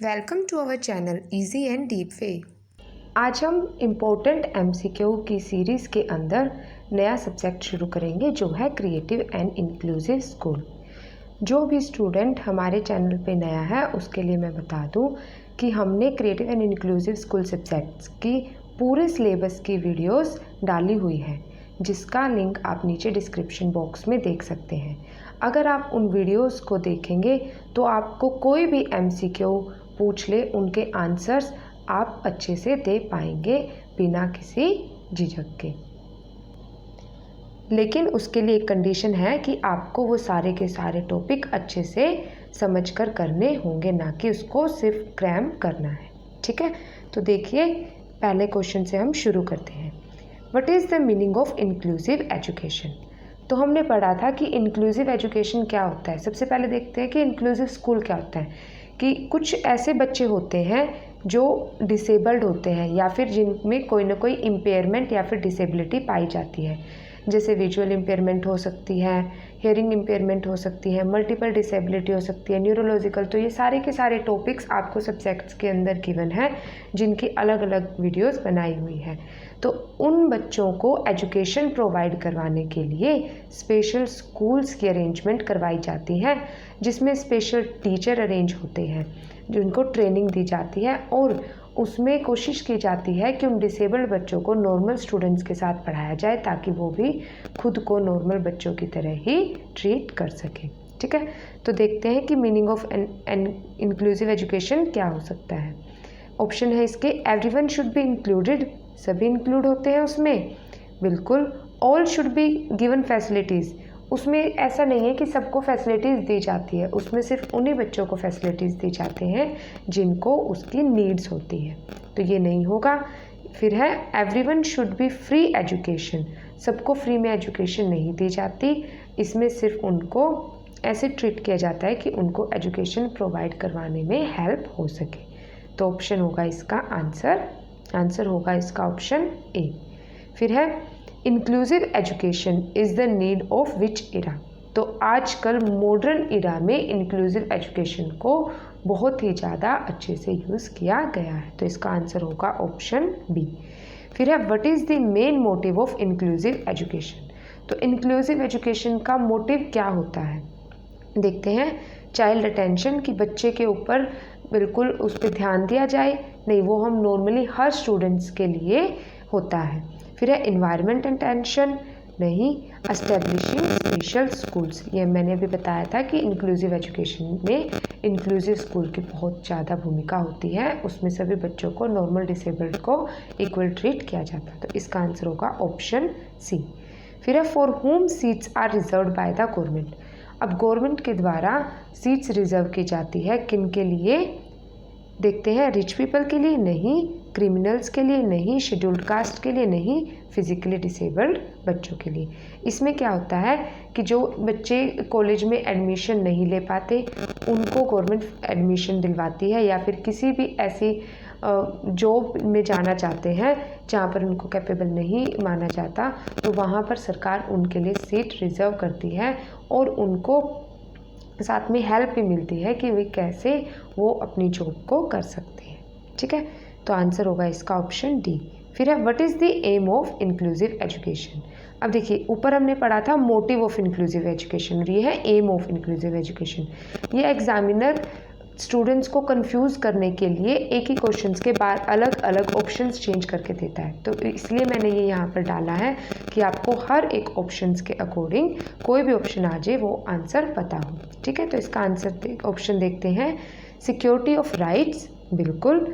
Welcome to our channel easy and deep way. आज हम important MCQ की series के अंदर नया सब्जेक्ट शुरू करेंगे जो है क्रिएटिव एंड इंक्लूसिव स्कूल। जो भी स्टूडेंट हमारे चैनल पे नया है उसके लिए मैं बता दूं कि हमने creative and inclusive school subjects की पूरे सिलेबस की वीडियोस डाली हुई है, जिसका लिंक आप नीचे डिस्क्रिप्शन बॉक्स में देख सकते हैं। अगर आप उन वीडियोस को देखेंगे तो आपको कोई भी एमसीक्यू पूछ ले उनके आंसर्स आप अच्छे से दे पाएंगे बिना किसी झिझक के। लेकिन उसके लिए एक कंडीशन है कि आपको वो सारे के सारे टॉपिक अच्छे से समझकर करने होंगे, ना कि उसको सिर्फ क्रैम करना है। ठीक है, तो देखिए पहले क्वेश्चन से हम शुरू करते हैं। What is the meaning of inclusive education? तो हमने पढ़ा था कि इंक्लूसिव एजुकेशन क्या होता है। सबसे पहले देखते हैं कि इंक्लूसिव स्कूल क्या होता है। कि कुछ ऐसे बच्चे होते हैं जो डिसेबल्ड होते हैं या फिर जिनमें कोई ना कोई इम्पेयरमेंट या फिर डिसेबिलिटी पाई जाती है, जैसे विजुअल इम्पेयरमेंट हो सकती है, हियरिंग इम्पेयरमेंट हो सकती है, मल्टीपल डिसेबिलिटी हो सकती है, न्यूरोलॉजिकल। तो ये सारे के सारे टॉपिक्स आपको सब्जेक्ट्स के अंदर गिवन है, जिनकी अलग अलग वीडियोस बनाई हुई है। तो उन बच्चों को एजुकेशन प्रोवाइड करवाने के लिए स्पेशल स्कूल्स की अरेंजमेंट करवाई जाती है, जिसमें स्पेशल टीचर अरेंज होते हैं जिनको ट्रेनिंग दी जाती है, और उसमें कोशिश की जाती है कि उन डिसेबल्ड बच्चों को नॉर्मल स्टूडेंट्स के साथ पढ़ाया जाए ताकि वो भी खुद को नॉर्मल बच्चों की तरह ही ट्रीट कर सकें। ठीक है, तो देखते हैं कि मीनिंग ऑफ इंक्लूसिव एजुकेशन क्या हो सकता है। ऑप्शन है इसके एवरीवन शुड बी इंक्लूडेड, सभी इंक्लूड होते हैं उसमें, बिल्कुल। All should be given facilities, उसमें ऐसा नहीं है कि सबको फैसिलिटीज़ दी जाती है, उसमें सिर्फ उन्हीं बच्चों को फैसिलिटीज़ दी जाते हैं जिनको उसकी नीड्स होती है, तो ये नहीं होगा। फिर है everyone should be free education, सबको फ्री में एजुकेशन नहीं दी जाती, इसमें सिर्फ उनको ऐसे ट्रीट किया जाता है कि उनको एजुकेशन प्रोवाइड करवाने में हेल्प हो सके। तो ऑप्शन होगा इसका आंसर होगा इसका ऑप्शन ए। फिर है inclusive education is the need of which era? तो आजकल मॉडर्न इरा में इंक्लूसिव एजुकेशन को बहुत ही ज़्यादा अच्छे से यूज़ किया गया है, तो इसका आंसर होगा ऑप्शन बी। फिर है what is the main motive of inclusive education? तो इंक्लूसिव एजुकेशन का मोटिव क्या होता है, देखते हैं। चाइल्ड अटेंशन, कि बच्चे के ऊपर बिल्कुल उस पर ध्यान दिया जाए, नहीं, वो हम नॉर्मली हर स्टूडेंट्स के लिए होता है। फिर है इन्वायरमेंट अटेंशन, नहीं। एस्टेब्लिशिंग स्पेशल स्कूल्स, ये मैंने भी बताया था कि इंक्लूसिव एजुकेशन में इंक्लूसिव स्कूल की बहुत ज़्यादा भूमिका होती है, उसमें सभी बच्चों को नॉर्मल डिसेबल्ड को इक्वल ट्रीट किया जाता है, तो इसका आंसर होगा ऑप्शन सी। फिर है for whom seats are reserve by the government? अब गवर्नमेंट के द्वारा सीट्स रिजर्व की जाती है किन के लिए, देखते हैं। रिच पीपल के लिए नहीं, क्रिमिनल्स के लिए नहीं, शेड्यूल्ड कास्ट के लिए नहीं, फिजिकली डिसेबल्ड बच्चों के लिए। इसमें क्या होता है कि जो बच्चे कॉलेज में एडमिशन नहीं ले पाते उनको गवर्नमेंट एडमिशन दिलवाती है, या फिर किसी भी ऐसी जॉब में जाना चाहते हैं जहाँ पर उनको कैपेबल नहीं माना जाता, तो वहाँ पर सरकार उनके लिए सीट रिज़र्व करती है और उनको साथ में हेल्प भी मिलती है कि वे कैसे वो अपनी जॉब को कर सकते हैं। ठीक है, तो आंसर होगा इसका ऑप्शन डी। फिर है what is the aim of inclusive education? अब देखिए ऊपर हमने पढ़ा था मोटिव ऑफ इंक्लूसिव एजुकेशन, और ये है एम ऑफ इंक्लूसिव एजुकेशन। ये एग्जामिनर स्टूडेंट्स को कंफ्यूज करने के लिए एक ही क्वेश्चंस के बाद अलग अलग ऑप्शंस चेंज करके देता है, तो इसलिए मैंने ये यहाँ पर डाला है कि आपको हर एक ऑप्शंस के अकॉर्डिंग कोई भी ऑप्शन आ जाए वो आंसर पता हो। ठीक है, तो इसका आंसर ऑप्शन देखते हैं। सिक्योरिटी ऑफ राइट्स, बिल्कुल।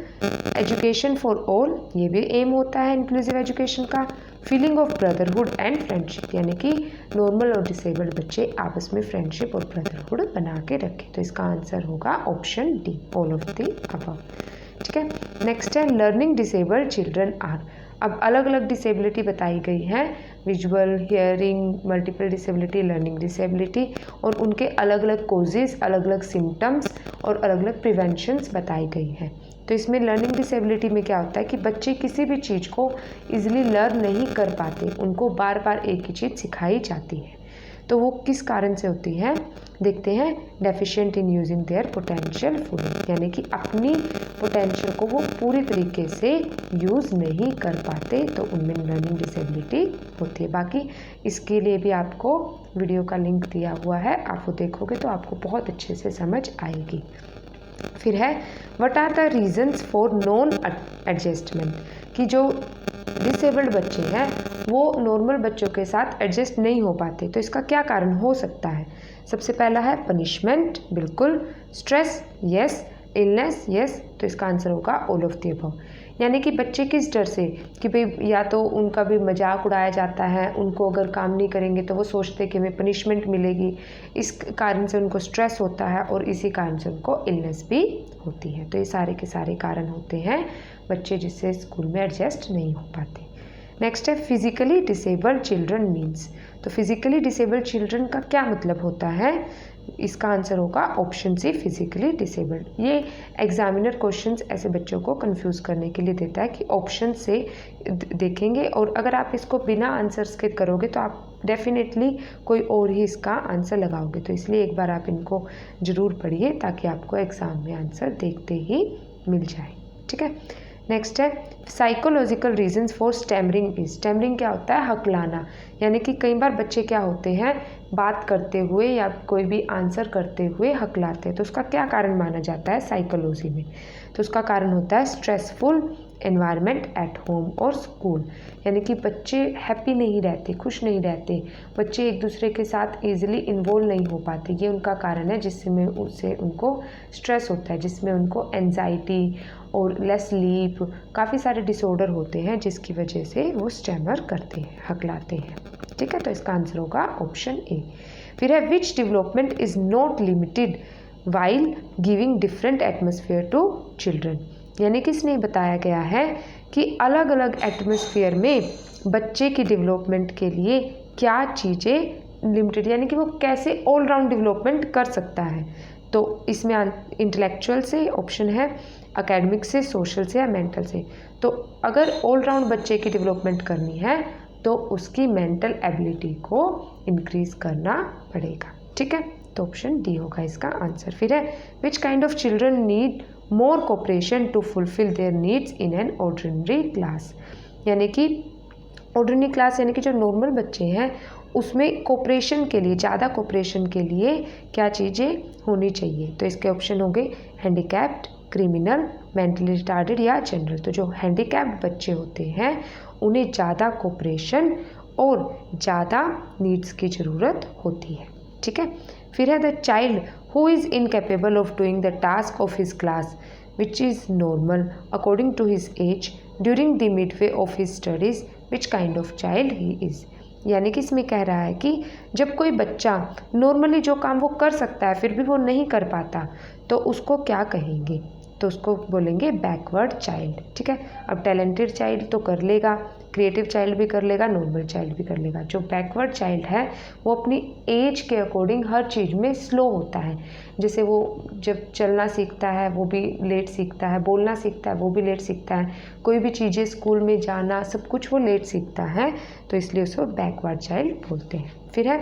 एजुकेशन फॉर ऑल, ये भी एम होता है इंक्लूसिव एजुकेशन का। Feeling of brotherhood and friendship, यानी कि नॉर्मल और डिसेबल्ड बच्चे आपस में फ्रेंडशिप और ब्रदरहुड बना के रखें, तो इसका आंसर होगा option D, all of the above. ठीक है, नेक्स्ट है लर्निंग डिसेबल्ड चिल्ड्रन आर। अब अलग अलग डिसेबिलिटी बताई गई है, visual, hearing, multiple disability, learning disability, और उनके अलग अलग कोजेस, अलग अलग सिम्टम्स और अलग अलग प्रिवेंशंस बताई गई हैं। तो इसमें लर्निंग डिसेबिलिटी में क्या होता है कि बच्चे किसी भी चीज़ को ईजिली लर्न नहीं कर पाते, उनको बार बार एक ही चीज़ सिखाई जाती है, तो वो किस कारण से होती है, देखते हैं deficient in using their potential fully, यानी कि अपनी पोटेंशियल को वो पूरी तरीके से यूज़ नहीं कर पाते, तो उनमें लर्निंग डिसेबिलिटी होती है। बाकी इसके लिए भी आपको वीडियो का लिंक दिया हुआ है, आप वो देखोगे तो आपको बहुत अच्छे से समझ आएगी। फिर है what are the reasons for non adjustment, कि जो डिसेबल्ड बच्चे हैं वो नॉर्मल बच्चों के साथ एडजस्ट नहीं हो पाते, तो इसका क्या कारण हो सकता है। सबसे पहला है पनिशमेंट, बिल्कुल। Stress, yes. Illness, yes. तो इसका आंसर होगा ऑल ऑफ द अबव। यानी कि बच्चे किस डर से, कि भाई या तो उनका भी मजाक उड़ाया जाता है, उनको अगर काम नहीं करेंगे तो वो सोचते हैं कि हमें पनिशमेंट मिलेगी, इस कारण से उनको स्ट्रेस होता है और इसी कारण से उनको इलनेस भी होती है। तो ये सारे के सारे कारण होते हैं बच्चे जिससे स्कूल में एडजस्ट नहीं हो पाते। नेक्स्ट है फिजिकली डिसेबल्ड चिल्ड्रन मीन्स, तो फिजिकली डिसेबल्ड चिल्ड्रन का क्या मतलब होता है। इसका आंसर होगा ऑप्शन सी, फिजिकली डिसेबल्ड। ये एग्जामिनर क्वेश्चंस ऐसे बच्चों को कंफ्यूज करने के लिए देता है कि ऑप्शन से देखेंगे, और अगर आप इसको बिना आंसर्स के करोगे तो आप डेफिनेटली कोई और ही इसका आंसर लगाओगे। तो इसलिए एक बार आप इनको ज़रूर पढ़िए ताकि आपको एग्ज़ाम में आंसर देखते ही मिल जाए। ठीक है। नेक्स्ट है psychological reasons for stammering is. Stammering क्या होता है, हकलाना, यानी कि कई बार बच्चे क्या होते हैं बात करते हुए या कोई भी आंसर करते हुए हकलाते हैं, तो उसका क्या कारण माना जाता है साइकोलॉजी में। तो उसका कारण होता है स्ट्रेसफुल एनवायरनमेंट एट होम और स्कूल, यानी कि बच्चे हैप्पी नहीं रहते, खुश नहीं रहते, बच्चे एक दूसरे के साथ ईजिली इन्वॉल्व नहीं हो पाते, ये उनका कारण है जिसमें उससे उनको स्ट्रेस होता है, जिसमें उनको एंजाइटी और लेस स्लीप, काफ़ी सारे डिसऑर्डर होते हैं जिसकी वजह से वो स्टैमर करते हैं, हकलाते हैं। ठीक है, तो इसका आंसर होगा ऑप्शन ए। फिर है which development is not limited while giving different atmosphere to children, यानी कि इसने बताया गया है कि अलग अलग एटमोसफियर में बच्चे की डेवलपमेंट के लिए क्या चीज़ें लिमिटेड, यानी कि वो कैसे ऑल राउंड डेवलपमेंट कर सकता है। तो इसमें इंटेलेक्चुअल से ऑप्शन है, एकेडमिक से, सोशल से या मेंटल से। तो अगर ऑल राउंड बच्चे की डेवलपमेंट करनी है तो उसकी मेंटल एबिलिटी को इंक्रीज करना पड़ेगा। ठीक है, तो ऑप्शन डी होगा इसका आंसर। फिर है which kind of children need more cooperation to fulfil their needs in an ordinary class, यानी कि ऑर्डिनरी क्लास यानी कि जो नॉर्मल बच्चे हैं उसमें कोऑपरेशन के लिए, ज़्यादा कोऑपरेशन के लिए क्या चीज़ें होनी चाहिए। तो इसके ऑप्शन होंगे हैंडीकैप्ड, क्रिमिनल, मेंटली रिटार्डेड या जनरल। तो जो हैंडीकैप्ड बच्चे होते हैं उन्हें ज़्यादा कोऑपरेशन और ज़्यादा नीड्स की ज़रूरत होती है। ठीक है, फिर है the child who is incapable of doing the task of his class which is normal according to his age during the midway of his studies which kind of child he is, यानी कि इसमें कह रहा है कि जब कोई बच्चा नॉर्मली जो काम वो कर सकता है फिर भी वो नहीं कर पाता तो उसको क्या कहेंगे, तो उसको बोलेंगे बैकवर्ड चाइल्ड। ठीक है, अब टैलेंटेड चाइल्ड तो कर लेगा, क्रिएटिव चाइल्ड भी कर लेगा, नॉर्मल चाइल्ड भी कर लेगा। जो बैकवर्ड चाइल्ड है वो अपनी एज के अकॉर्डिंग हर चीज़ में स्लो होता है, जैसे वो जब चलना सीखता है वो भी लेट सीखता है, बोलना सीखता है वो भी लेट सीखता है, कोई भी चीज़ें स्कूल में जाना सब कुछ वो लेट सीखता है, तो इसलिए उसको बैकवर्ड चाइल्ड बोलते हैं। फिर है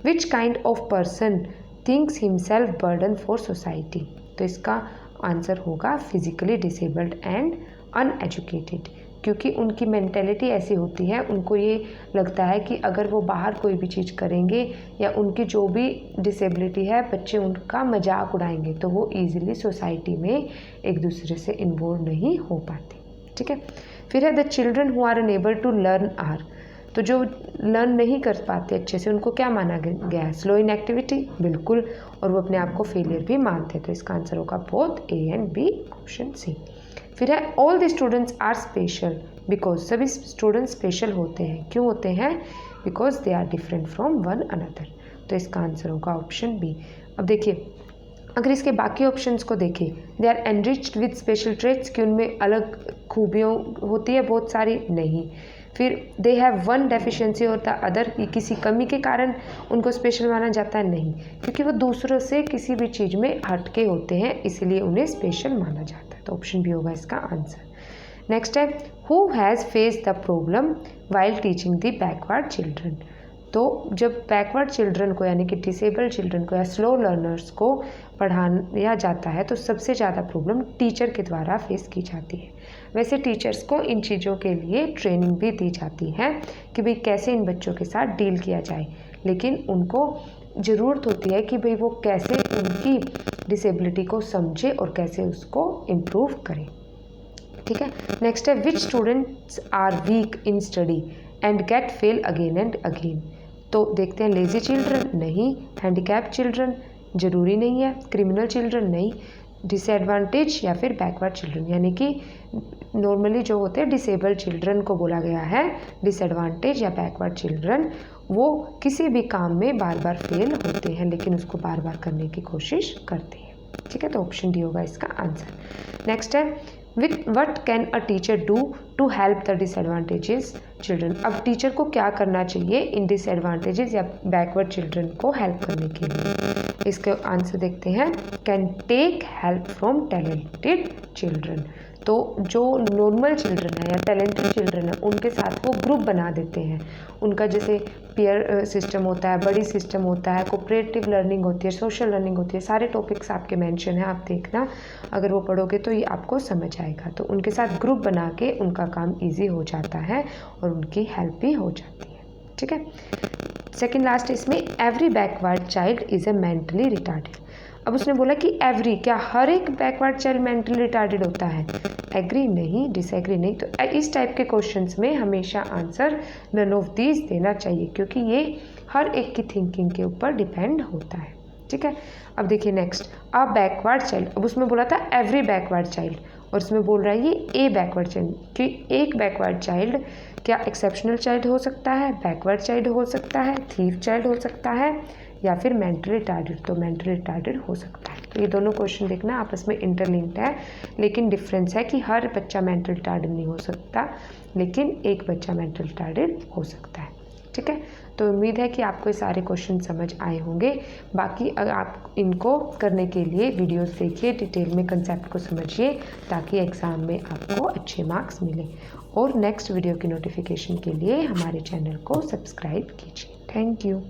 which kind of person thinks himself burden for society, तो इसका आंसर होगा फिजिकली डिसेबल्ड एंड अनएजुकेटेड, क्योंकि उनकी मेंटेलिटी ऐसी होती है, उनको ये लगता है कि अगर वो बाहर कोई भी चीज़ करेंगे या उनकी जो भी डिसेबिलिटी है बच्चे उनका मजाक उड़ाएंगे तो वो इजीली सोसाइटी में एक दूसरे से इन्वॉल्व नहीं हो पाते। ठीक है, फिर है the children who are unable to learn are, तो जो लर्न नहीं कर पाते अच्छे से उनको क्या माना गया है, स्लो इन एक्टिविटी, बिल्कुल, और वो अपने आप को फेलियर भी मानते हैं, तो इसका आंसर होगा both A and B, option C. फिर है all the students are special because, सभी स्टूडेंट्स स्पेशल होते हैं, क्यों होते हैं, because they are different from one another, तो इसका आंसर होगा ऑप्शन बी। अब देखिए अगर इसके बाकी ऑप्शंस को देखें, they are enriched with special traits, कि उनमें अलग खूबियों होती है बहुत सारी, नहीं। फिर दे हैव वन डेफिशिएंसी और द अदर, किसी कमी के कारण उनको स्पेशल माना जाता है, नहीं, क्योंकि वो दूसरों से किसी भी चीज़ में हटके होते हैं इसलिए उन्हें स्पेशल माना जाता है, तो ऑप्शन भी होगा इसका आंसर। नेक्स्ट है who has face the problem while teaching the backward children, तो जब बैकवर्ड चिल्ड्रन को यानी कि डिसेबल्ड चिल्ड्रन को या स्लो लर्नर्स को पढ़ाया जाता है तो सबसे ज़्यादा प्रॉब्लम टीचर के द्वारा फेस की जाती है। वैसे टीचर्स को इन चीज़ों के लिए ट्रेनिंग भी दी जाती है कि भाई कैसे इन बच्चों के साथ डील किया जाए, लेकिन उनको ज़रूरत होती है कि भाई वो कैसे उनकी डिसेबिलिटी को समझे और कैसे उसको इम्प्रूव करें। ठीक है, नेक्स्ट है which students are weak in study and get fail again and again. तो देखते हैं, लेज़ी चिल्ड्रन नहीं, हैंडीकैप चिल्ड्रन ज़रूरी नहीं है, क्रिमिनल चिल्ड्रन नहीं, डिसएडवांटेज या फिर बैकवर्ड चिल्ड्रन, यानी कि नॉर्मली जो होते हैं डिसेबल्ड चिल्ड्रन को बोला गया है। डिसएडवांटेज या बैकवर्ड चिल्ड्रन वो किसी भी काम में बार बार फेल होते हैं लेकिन उसको बार बार करने की कोशिश करते हैं। ठीक है, तो ऑप्शन डी होगा इसका आंसर। नेक्स्ट है what can a teacher do to help the disadvantages children. अब टीचर को क्या करना चाहिए इन डिसएडवांटेजेस या बैकवर्ड चिल्ड्रन को हेल्प करने के लिए। इसके आंसर देखते हैं, can take help from talented children. तो जो नॉर्मल चिल्ड्रन है या टैलेंटेड चिल्ड्रन है उनके साथ वो ग्रुप बना देते हैं। उनका जैसे पीयर सिस्टम होता है, बड़ी सिस्टम होता है, कोऑपरेटिव लर्निंग होती है, सोशल लर्निंग होती है, सारे टॉपिक्स आपके मेंशन है, आप देखना अगर वो पढ़ोगे तो ये आपको समझ आएगा। तो उनके साथ ग्रुप बना के उनका काम ईजी हो जाता है और उनकी हेल्प भी हो जाती है। ठीक है, सेकेंड लास्ट इसमें every backward child is a mentally retarded. अब उसने बोला कि एवरी, क्या हर एक बैकवर्ड चाइल्ड मेंटली रिटार्डेड होता है? एग्री नहीं, डिसएग्री नहीं। तो इस टाइप के क्वेश्चंस में हमेशा आंसर नन ऑफ दीज देना चाहिए क्योंकि ये हर एक की थिंकिंग के ऊपर डिपेंड होता है। ठीक है, अब देखिए नेक्स्ट, अ बैकवर्ड चाइल्ड। अब उसमें बोला था एवरी बैकवर्ड चाइल्ड और इसमें बोल रहा है ये ए बैकवर्ड चाइल्ड कि एक बैकवर्ड चाइल्ड क्या एक्सेप्शनल चाइल्ड हो सकता है, बैकवर्ड चाइल्ड हो सकता है, थीफ चाइल्ड हो सकता है या फिर मेंटली रिटार्डेड। तो मेंटली रिटार्डेड हो सकता है। तो ये दोनों क्वेश्चन देखना आपस में इंटरलिंक्ड है, लेकिन डिफरेंस है कि हर बच्चा मेंटल रिटार्डेड नहीं हो सकता लेकिन एक बच्चा मेंटल रिटार्डेड हो सकता है। ठीक है, तो उम्मीद है कि आपको ये सारे क्वेश्चन समझ आए होंगे। बाकी अगर आप इनको करने के लिए वीडियोस देखिए, डिटेल में कंसेप्ट को समझिए ताकि एग्ज़ाम में आपको अच्छे मार्क्स मिले। और नेक्स्ट वीडियो की नोटिफिकेशन के लिए हमारे चैनल को सब्सक्राइब कीजिए। Thank you.